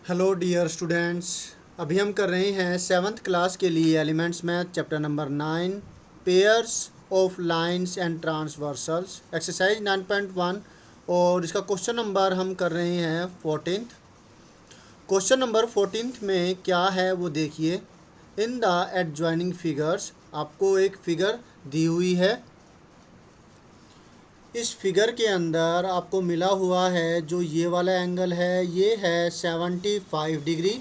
Hello dear students. अभी हम कर रहे हैं 7th क्लास के लिए elements math chapter number 9 pairs of lines and transversals exercise 9.1 और इसका क्वेश्चन नंबर हम कर रहे हैं 14th। क्वेश्चन नंबर 14th में क्या है वो देखिए। इन द एडजॉइनिंग फिगर्स आपको एक फिगर दी हुई है। इस फिगर के अंदर आपको मिला हुआ है जो ये वाला एंगल है ये है 75 डिग्री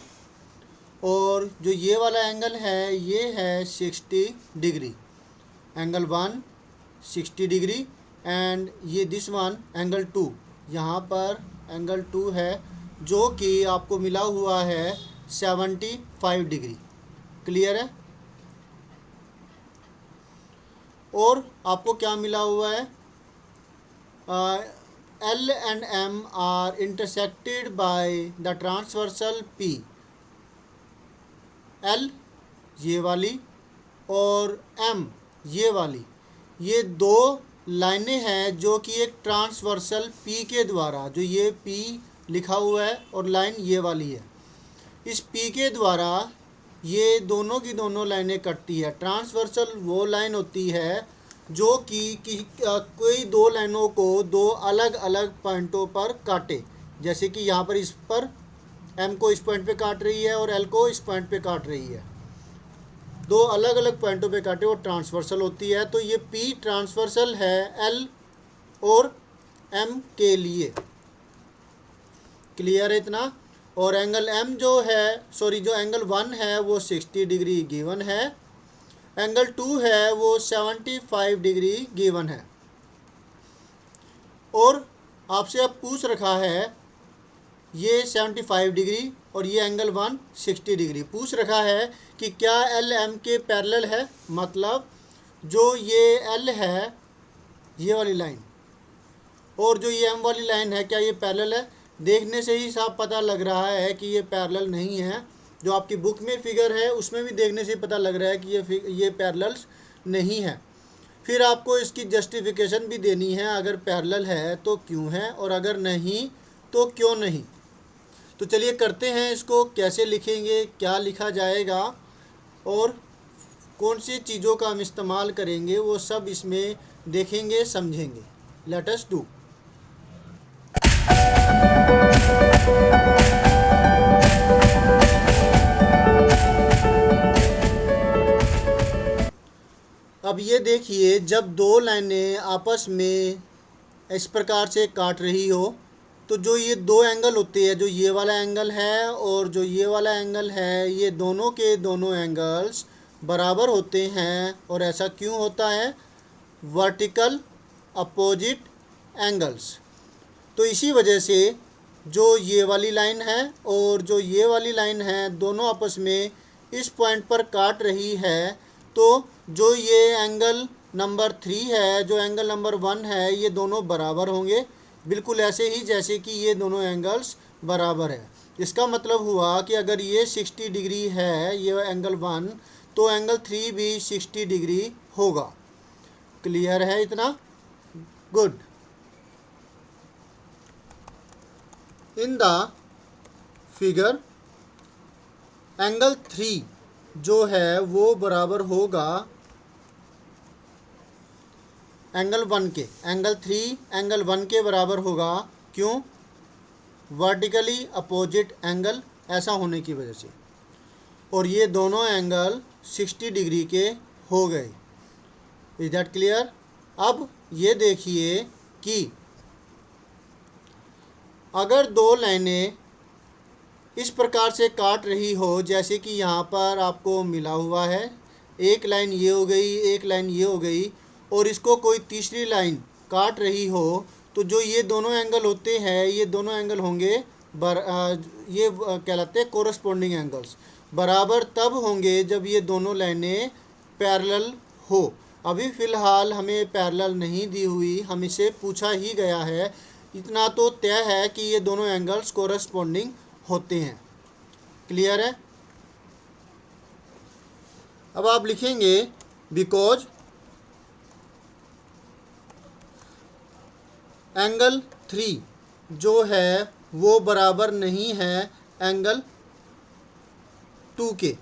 और जो ये वाला एंगल है ये है 60 डिग्री। एंगल 1 60 डिग्री एंड ये दिस वन एंगल 2, यहाँ पर एंगल 2 है जो कि आपको मिला हुआ है 75 डिग्री। क्लियर है। और आपको क्या मिला हुआ है, L and M are intersected by the transversal P। L ये वाली और M ये वाली, ये दो लाइनें हैं जो कि एक ट्रांसवर्सल P के द्वारा, जो ये P लिखा हुआ है और लाइन ये वाली है, इस P के द्वारा ये दोनों की दोनों लाइनें कटती है। ट्रांसवर्सल वो लाइन होती है जो कि कोई दो लाइनों को दो अलग अलग पॉइंटों पर काटे। जैसे कि यहाँ पर इस पर M को इस पॉइंट पे काट रही है और L को इस पॉइंट पे काट रही है, दो अलग अलग पॉइंटों पे काटे, वो ट्रांसवर्सल होती है। तो ये P ट्रांसवर्सल है L और M के लिए। क्लियर है इतना। और एंगल M जो एंगल 1 है वो 60 डिग्री गिवन है, एंगल 2 है वो 75 डिग्री गिवन है। और आपसे अब पूछ रखा है ये 75 डिग्री और ये एंगल 1 60 डिग्री पूछ रखा है कि क्या एल एम के पैरेलल है। मतलब जो ये L है ये वाली लाइन और जो ये M वाली लाइन है, क्या ये पैरेलल है। देखने से ही साफ पता लग रहा है कि ये पैरेलल नहीं है। जो आपकी बुक में फिगर है उसमें भी देखने से पता लग रहा है कि ये पैरेलल्स नहीं है। फिर आपको इसकी जस्टिफिकेशन भी देनी है, अगर पैरेलल है तो क्यों है और अगर नहीं तो क्यों नहीं। तो चलिए करते हैं इसको, कैसे लिखेंगे, क्या लिखा जाएगा और कौन सी चीज़ों का हम इस्तेमाल करेंगे, वो सब इसमें देखेंगे समझेंगे। Let us do. अब ये देखिए, जब दो लाइनें आपस में इस प्रकार से काट रही हो तो जो ये दो एंगल होते हैं, जो ये वाला एंगल है और जो ये वाला एंगल है, ये दोनों के दोनों एंगल्स बराबर होते हैं। और ऐसा क्यों होता है, वर्टिकल अपोजिट एंगल्स। तो इसी वजह से जो ये वाली लाइन है और जो ये वाली लाइन है दोनों आपस में इस पॉइंट पर काट रही है। तो जो ये एंगल नंबर 3 है, जो एंगल नंबर 1 है, ये दोनों बराबर होंगे, बिल्कुल ऐसे ही जैसे कि ये दोनों एंगल्स बराबर है। इसका मतलब हुआ कि अगर ये 60 डिग्री है ये एंगल 1, तो एंगल 3 भी 60 डिग्री होगा। क्लियर है इतना। Good. In the figure angle 3 जो है वो बराबर होगा एंगल 1 के। एंगल 3 एंगल 1 के बराबर होगा। क्यों, वर्टिकली अपोजिट एंगल, ऐसा होने की वजह से। और ये दोनों एंगल 60 डिग्री के हो गए। Is that clear. अब ये देखिए कि अगर दो लाइनें इस प्रकार से काट रही हो, जैसे कि यहाँ पर आपको मिला हुआ है, एक लाइन ये हो गई, एक लाइन ये हो गई, और इसको कोई तीसरी लाइन काट रही हो, तो जो ये दोनों एंगल होते हैं ये दोनों एंगल होंगे ये कहलाते हैं कोरस्पॉन्डिंग एंगल्स। बराबर तब होंगे जब ये दोनों लाइनें पैरेलल हो। अभी फ़िलहाल हमें पैरेलल नहीं दी हुई, हमसे पूछा ही गया है। इतना तो तय है कि ये दोनों एंगल्स कोरस्पॉन्डिंग होते हैं। क्लियर है। अब आप लिखेंगे बिकॉज एंगल 3 जो है वो बराबर नहीं है एंगल 2 के,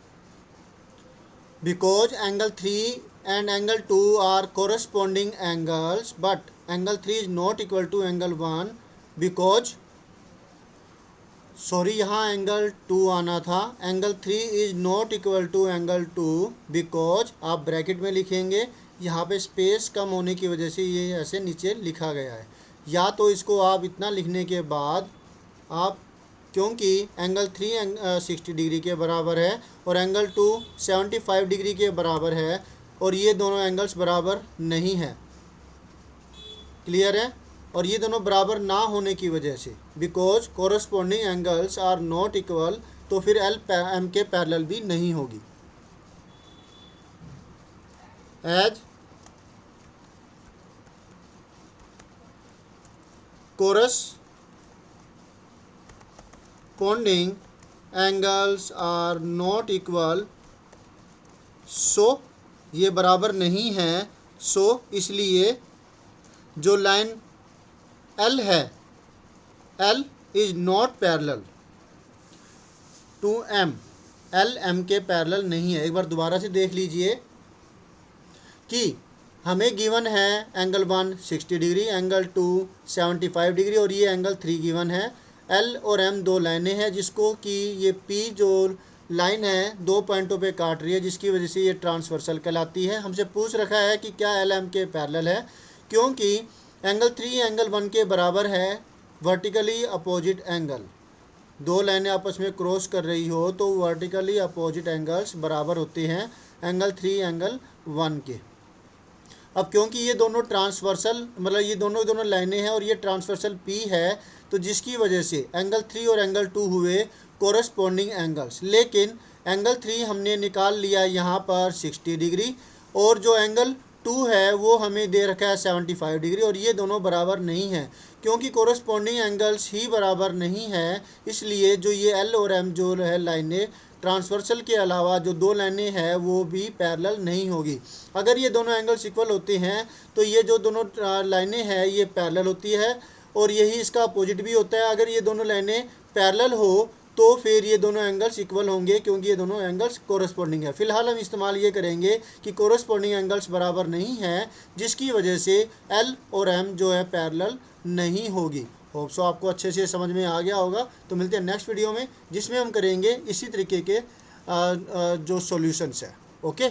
because angle 3 and angle 2 are corresponding angles, but angle 3 is not equal to angle 1 because sorry यहाँ एंगल 2 आना था, angle 3 is not equal to angle 2 because आप ब्रैकेट में लिखेंगे, यहाँ पे स्पेस कम होने की वजह से ये ऐसे नीचे लिखा गया है। या तो इसको आप इतना लिखने के बाद आप, क्योंकि एंगल 3 60 डिग्री के बराबर है और एंगल 2 75 डिग्री के बराबर है और ये दोनों एंगल्स बराबर नहीं है, क्लियर है। और ये दोनों बराबर ना होने की वजह से, because corresponding angles are not equal, तो फिर एल एम के पैरेलल भी नहीं होगी। As corresponding angles are not equal, so ये बराबर नहीं है, सो इसलिए जो लाइन L है, L is not parallel to M, L M के पैरेलल नहीं है। एक बार दोबारा से देख लीजिए कि हमें गिवन है एंगल 1 60 डिग्री, एंगल 2 75 डिग्री और ये एंगल 3 गिवन है। L और M दो लाइनें हैं जिसको कि ये P जो लाइन है दो पॉइंटों पे काट रही है, जिसकी वजह से ये ट्रांसवर्सल कहलाती है। हमसे पूछ रखा है कि क्या L M के पैरेलल है, क्योंकि एंगल 3 एंगल 1 के बराबर है, वर्टिकली अपोजिट एंगल, दो लाइनें आपस में क्रॉस कर रही हो तो वर्टिकली अपोजिट एंगल्स बराबर होते हैं एंगल 3 एंगल 1 के। अब क्योंकि ये दोनों ट्रांसवर्सल, मतलब ये दोनों लाइनें हैं और ये ट्रांसवर्सल P है, तो जिसकी वजह से एंगल 3 और एंगल 2 हुए कोरस्पॉन्डिंग एंगल्स। लेकिन एंगल 3 हमने निकाल लिया यहाँ पर 60 डिग्री और जो एंगल 2 है वो हमें दे रखा है 75 डिग्री, और ये दोनों बराबर नहीं है। क्योंकि कोरस्पॉन्डिंग एंगल्स ही बराबर नहीं है, इसलिए जो ये L और M जो है लाइनें ट्रांसवर्सल के अलावा जो दो लाइनें हैं वो भी पैरेलल नहीं होगी। अगर ये दोनों एंगल्स इक्वल होते हैं तो ये जो दोनों लाइनें हैं ये पैरेलल होती है, और यही इसका अपोजिट भी होता है। अगर ये दोनों लाइनें पैरेलल हो तो फिर ये दोनों एंगल्स इक्वल होंगे, क्योंकि ये दोनों एंगल्स कोरस्पॉन्डिंग है। फिलहाल हम इस्तेमाल ये करेंगे कि कोरस्पॉन्डिंग एंगल्स बराबर नहीं हैं, जिसकी वजह से L और M जो है पैरेलल नहीं होगी। होप सो आपको अच्छे से समझ में आ गया होगा। तो मिलते हैं नेक्स्ट वीडियो में, जिसमें हम करेंगे इसी तरीके के जो सॉल्यूशंस है। ओके।